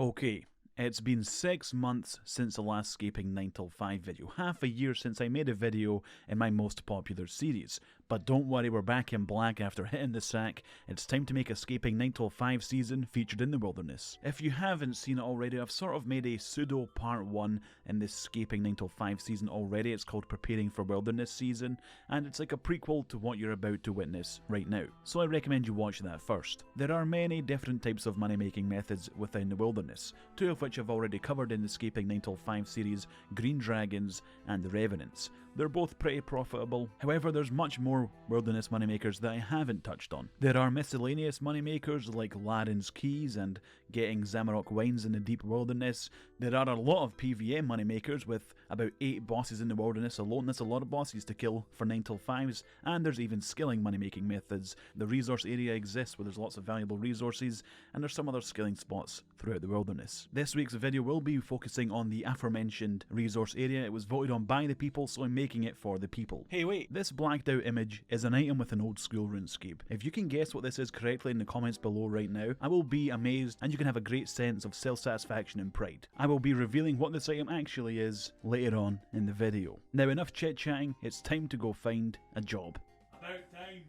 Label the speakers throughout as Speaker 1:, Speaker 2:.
Speaker 1: Okay, it's been 6 months since the last Scaping 9 till 5 video, half a year since I made a video in my most popular series. But don't worry, we're back in black after hitting the sack. It's time to make a Scaping 9 till 5 season featured in the wilderness. If you haven't seen it already, I've sort of made a pseudo part 1 in this Scaping 9 till 5 season already. It's called Preparing for Wilderness Season, and it's like a prequel to what you're about to witness right now. So I recommend you watch that first. There are many different types of money making methods within the wilderness, two of which I've already covered in the Scaping 9 till 5 series, Green Dragons and the Revenants. They're both pretty profitable, however there's much more wilderness moneymakers that I haven't touched on. There are miscellaneous moneymakers like Laren's Keys and getting Zamarok Wines in the deep wilderness. There are a lot of PVM moneymakers with about 8 bosses in the wilderness alone. That's a lot of bosses to kill for 9 till 5s, and there's even skilling moneymaking methods. The resource area exists where there's lots of valuable resources, and there's some other skilling spots throughout the wilderness. This week's video will be focusing on the aforementioned resource area. It was voted on by the people, so I'm making it for the people. Hey wait, this blacked out image is an item with an old school RuneScape. If you can guess what this is correctly in the comments below right now, I will be amazed and you can have a great sense of self-satisfaction and pride. I will be revealing what this item actually is later on in the video. Now enough chit-chatting, it's time to go find a job. About time.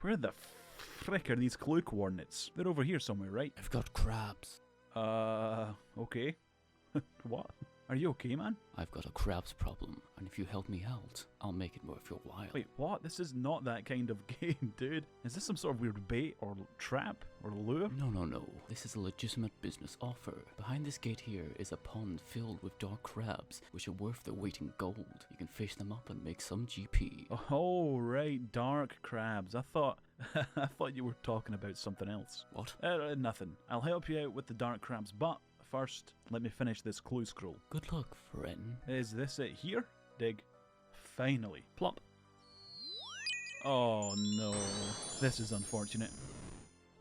Speaker 1: Where the frick are these clue coordinates? They're over here somewhere, right?
Speaker 2: I've got crabs.
Speaker 1: Okay. What? Are you okay, man?
Speaker 2: I've got a crabs problem, and if you help me out, I'll make it worth your while.
Speaker 1: Wait, what? This is not that kind of game, dude. Is this some sort of weird bait or trap or lure?
Speaker 2: No. This is a legitimate business offer. Behind this gate here is a pond filled with dark crabs, which are worth their weight in gold. You can fish them up and make some GP.
Speaker 1: Oh, right, dark crabs. I thought you were talking about something else.
Speaker 2: What?
Speaker 1: Nothing. I'll help you out with the dark crabs, but first, let me finish this clue scroll.
Speaker 2: Good luck, friend.
Speaker 1: Is this it here? Dig. Finally.
Speaker 2: Plop.
Speaker 1: Oh no. This is unfortunate.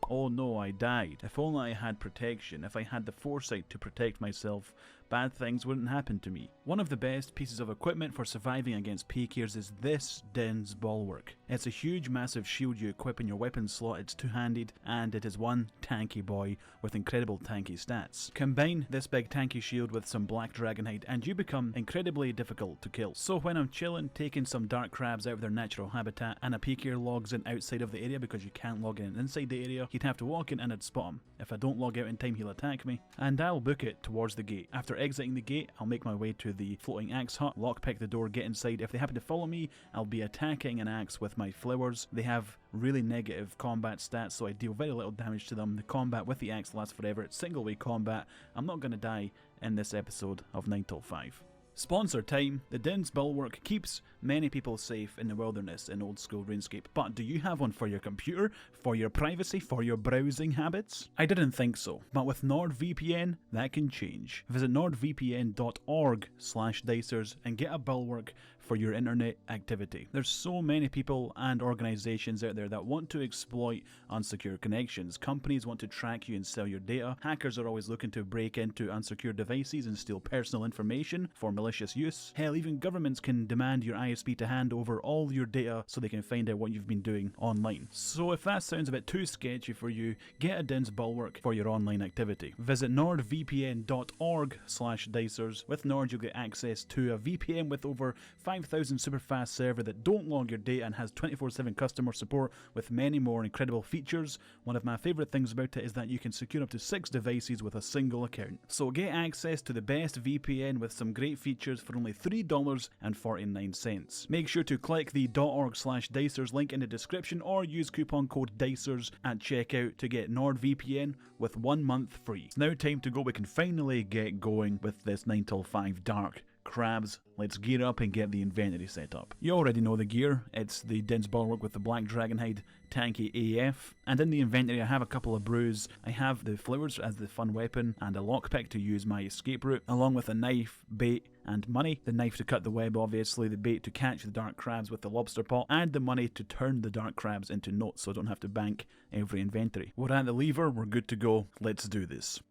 Speaker 1: Oh no, I died. If only I had protection, if I had the foresight to protect myself, bad things wouldn't happen to me. One of the best pieces of equipment for surviving against PKers is this Den's Bulwark. It's a huge massive shield you equip in your weapon slot, it's two-handed, and it is one tanky boy with incredible tanky stats. Combine this big tanky shield with some black dragonhide and you become incredibly difficult to kill. So when I'm chilling, taking some dark crabs out of their natural habitat, and a PKer logs in outside of the area because you can't log in inside the area, he'd have to walk in and I'd spot him. If I don't log out in time, he'll attack me, and I'll book it towards the gate. After exiting the gate, I'll make my way to the floating axe hut, lockpick the door, get inside. If they happen to follow me, I'll be attacking an axe with my flowers. They have really negative combat stats, so I deal very little damage to them. The combat with the axe lasts forever. It's single way combat. I'm not going to die in this episode of 9 till 5. Sponsor time. The Den's Bulwark keeps many people safe in the wilderness in Old School RuneScape, but do you have one for your computer, for your privacy, for your browsing habits? I didn't think so, but with NordVPN, that can change. Visit nordvpn.org/Dicerz and get a bulwark for your internet activity. There's so many people and organizations out there that want to exploit unsecure connections. Companies want to track you and sell your data. Hackers are always looking to break into unsecured devices and steal personal information for malicious use. Hell, even governments can demand your ISP to hand over all your data so they can find out what you've been doing online. So if that sounds a bit too sketchy for you, get a Den's Bulwark for your online activity. Visit nordvpn.org/Dicerz. With Nord you'll get access to a VPN with over 5,000 super fast server that don't log your data and has 24/7 customer support with many more incredible features. One of my favourite things about it is that you can secure up to 6 devices with a single account. So get access to the best VPN with some great features for only $3.49. Make sure to click the .org/Dicerz link in the description or use coupon code Dicerz at checkout to get NordVPN with 1 month free. It's now time to go. We can finally get going with this 9 till 5 dark crabs. Let's gear up and get the inventory set up. You already know the gear. It's the Den's Bulwark with the black dragonhide, tanky AF, and in the inventory I have a couple of brews. I have the flowers as the fun weapon and a lockpick to use my escape route, along with a knife, bait and money. The knife to cut the web obviously, the bait to catch the dark crabs with the lobster pot, and the money to turn the dark crabs into notes so I don't have to bank every inventory. We're at the lever, we're good to go, let's do this.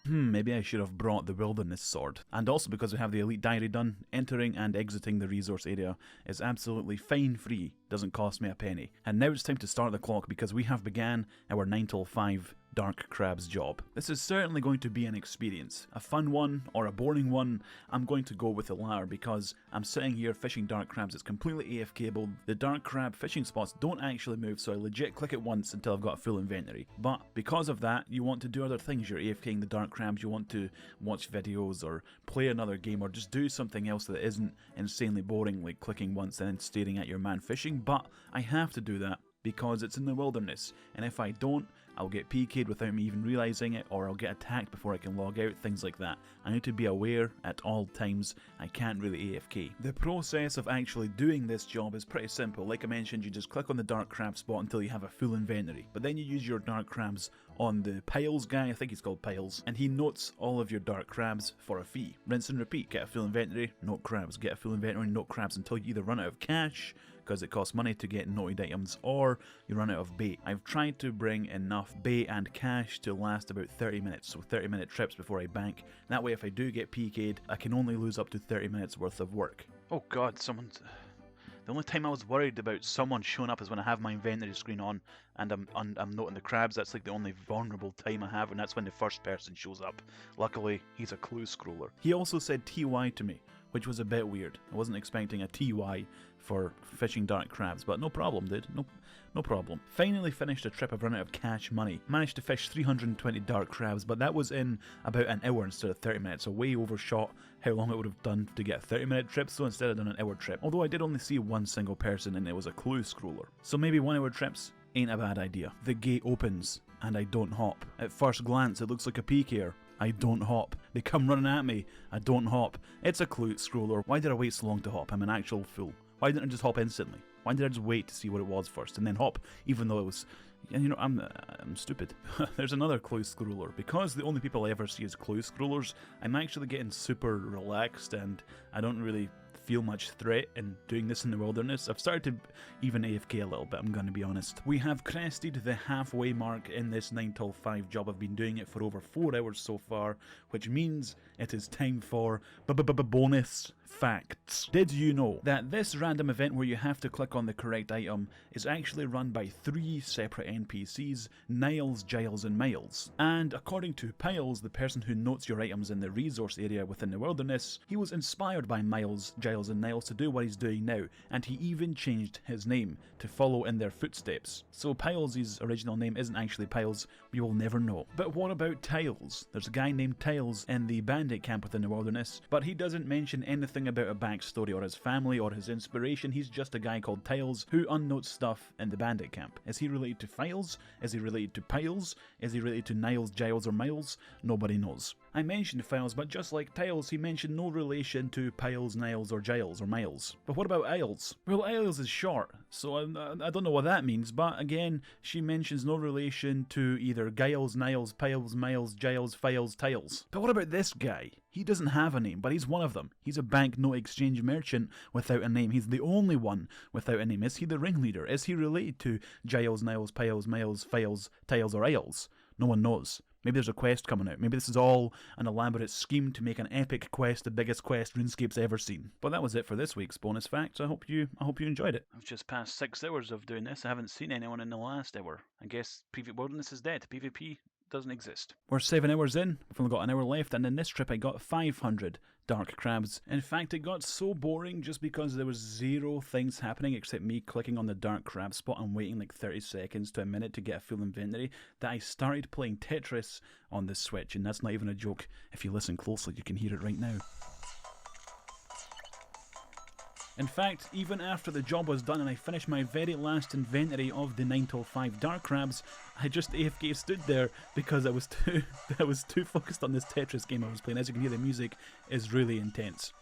Speaker 1: Maybe I should have brought the wilderness sword. And also because we have the elite diary done, entering and exiting the resource area is absolutely fine free, doesn't cost me a penny. And now it's time to start the clock because we have began our 9 till 5 Dark Crabs job. This is certainly going to be an experience. A fun one or a boring one. I'm going to go with the latter because I'm sitting here fishing dark crabs. It's completely AFK-able. The dark crab fishing spots don't actually move, so I legit click it once until I've got a full inventory. But because of that, you want to do other things. You're AFKing the dark crabs, you want to watch videos or play another game or just do something else that isn't insanely boring, like clicking once and then staring at your man fishing. But I have to do that because it's in the wilderness, and if I don't, I'll get PK'd without me even realising it, or I'll get attacked before I can log out, things like that. I need to be aware at all times. I can't really AFK. The process of actually doing this job is pretty simple. Like I mentioned, you just click on the dark crab spot until you have a full inventory. But then you use your dark crabs on the Piles guy, I think he's called Piles, and he notes all of your dark crabs for a fee. Rinse and repeat, get a full inventory, note crabs, get a full inventory, note crabs until you either run out of cash, because it costs money to get noted items, or you run out of bait. I've tried to bring enough bait and cash to last about 30 minutes, so 30-minute trips before I bank. That way if I do get PK'd, I can only lose up to 30 minutes worth of work. Oh god, someone's... The only time I was worried about someone showing up is when I have my inventory screen on and I'm noting the crabs. That's like the only vulnerable time I have, and that's when the first person shows up. Luckily, he's a clue scroller. He also said TY to me, which was a bit weird. I wasn't expecting a TY for fishing dark crabs, but no problem, dude. No problem. Finally finished a trip. I've run out of cash money. Managed to fish 320 dark crabs, but that was in about an hour instead of 30 minutes, so way overshot how long it would have done to get a 30-minute trip, so instead I've done an hour trip. Although I did only see one single person and it was a clue scroller. So maybe 1 hour trips ain't a bad idea. The gate opens and I don't hop. At first glance it looks like a PKer. I don't hop. They come running at me. I don't hop. It's a clue scroller. Why did I wait so long to hop? I'm an actual fool. Why didn't I just hop instantly? Why did I just wait to see what it was first and then hop, even though it was... You know, I'm stupid. There's another clue scroller. Because the only people I ever see as clue scrollers, I'm actually getting super relaxed and I don't really feel much threat in doing this in the wilderness. I've started to even AFK a little bit, I'm going to be honest. We have crested the halfway mark in this 9 till 5 job. I've been doing it for over 4 hours so far, which means it is time for bonus facts. Did you know that this random event where you have to click on the correct item is actually run by 3 separate NPCs, Niles, Giles and Miles? And according to Piles, the person who notes your items in the resource area within the wilderness, he was inspired by Miles, Giles and Niles to do what he's doing now, and he even changed his name to follow in their footsteps. So Piles' original name isn't actually Piles, we will never know. But what about Tiles? There's a guy named Tiles in the bandit camp within the wilderness, but he doesn't mention anything about a backstory or his family or his inspiration. He's just a guy called Tiles who unnotes stuff in the bandit camp. Is he related to Files? Is he related to Piles? Is he related to Niles, Giles or Miles? Nobody knows. I mentioned Files, but just like Tiles, he mentioned no relation to Piles, Niles or Giles or Miles. But what about Isles? Well, Isles is short, so I don't know what that means, but again, she mentions no relation to either Giles, Niles, Piles, Miles, Giles, Files, Tiles. But what about this guy? He doesn't have a name, but he's one of them. He's a banknote exchange merchant without a name. He's the only one without a name. Is he the ringleader? Is he related to Giles, Niles, Piles, Miles, Files, Tiles or Isles? No one knows. Maybe there's a quest coming out. Maybe this is all an elaborate scheme to make an epic quest, the biggest quest RuneScape's ever seen. But that was it for this week's bonus facts. I hope you enjoyed it. I've just passed 6 hours of doing this. I haven't seen anyone in the last hour. I guess Wilderness is dead. PvP doesn't exist. We're 7 hours in. We've only got an hour left, and in this trip I got 500 dark crabs. In fact, it got so boring just because there was 0 things happening except me clicking on the dark crab spot and waiting like 30 seconds to a minute to get a full inventory that I started playing Tetris on the Switch, and that's not even a joke. If you listen closely, you can hear it right now. In fact, even after the job was done and I finished my very last inventory of the 9 till 5 dark crabs, I just AFK stood there because I was too focused on this Tetris game I was playing. As you can hear, the music is really intense.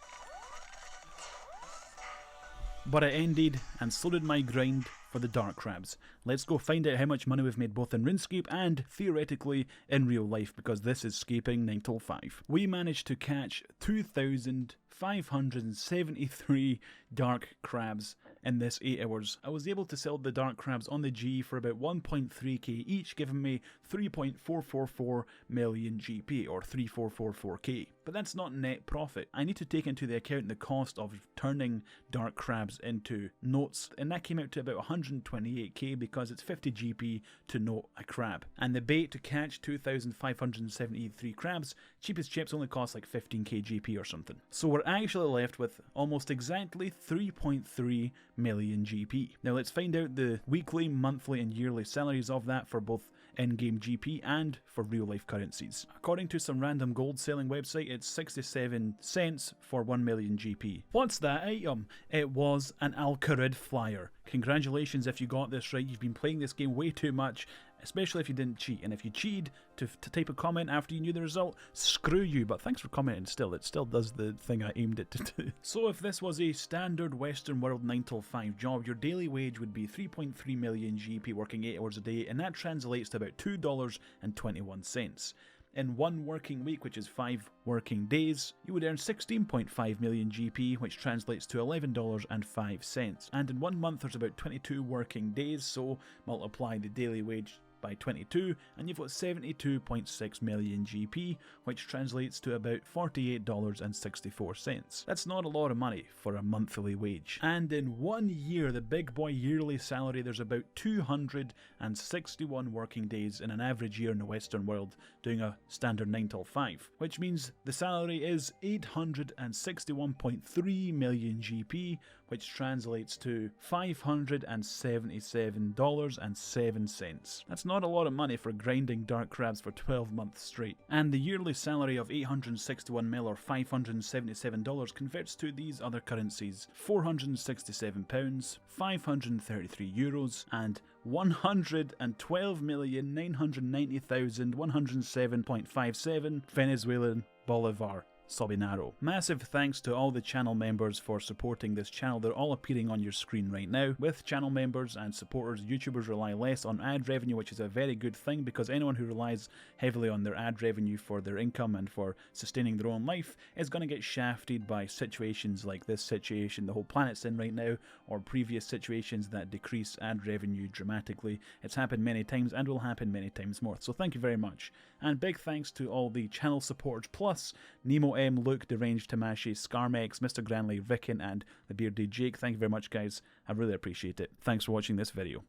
Speaker 1: But it ended, and so did my grind, for the dark crabs. Let's go find out how much money we've made both in RuneScape and, theoretically, in real life, because this is Scaping 9 till 5. We managed to catch 2,573 dark crabs in this 8 hours. I was able to sell the dark crabs on the G for about 1.3k each, giving me 3.444 million GP, or 3444k. But that's not net profit. I need to take into the account the cost of turning dark crabs into notes, and that came out to about 128k because it's 50 GP to note a crab. And the bait to catch 2,573 crabs, cheapest chips only cost like 15k GP or something. So we're actually left with almost exactly 3.3 million GP. Now let's find out the weekly, monthly and yearly salaries of that for both in-game GP and for real-life currencies. According to some random gold selling website, it's 67 cents for 1 million GP. What's that item? It was an Alcarid flyer. Congratulations if you got this right. You've been playing this game way too much, especially if you didn't cheat. And if you cheated to type a comment after you knew the result, screw you. But thanks for commenting still. It still does the thing I aimed it to do. So if this was a standard Western world 9 till 5 job, your daily wage would be 3.3 million GP working 8 hours a day, and that translates to about $2.21. In one working week, which is 5 working days, you would earn 16.5 million GP, which translates to $11.05. And in 1 month, there's about 22 working days, so multiply the daily wage by 22 and you've got 72.6 million GP, which translates to about $48.64. That's not a lot of money for a monthly wage. And in 1 year, the big boy yearly salary, there's about 261 working days in an average year in the Western world doing a standard 9 till 5, which means the salary is 861.3 million GP, which translates to $577.07. That's not a lot of money for grinding dark crabs for 12 months straight. And the yearly salary of 861 mil or $577 converts to these other currencies: £467, 533 euros, and 112,990,107.57 Venezuelan Bolivar. Sobinaro. Massive thanks to all the channel members for supporting this channel. They're all appearing on your screen right now. With channel members and supporters, YouTubers rely less on ad revenue, which is a very good thing, because anyone who relies heavily on their ad revenue for their income and for sustaining their own life is going to get shafted by situations like this situation the whole planet's in right now, or previous situations that decrease ad revenue dramatically. It's happened many times and will happen many times more. So thank you very much. And big thanks to all the channel supporters, plus Nemo M, Luke, Deranged Tamashi, Scarmex, Mr. Granley, Ricken, and the Bearded Jake. Thank you very much, guys. I really appreciate it. Thanks for watching this video.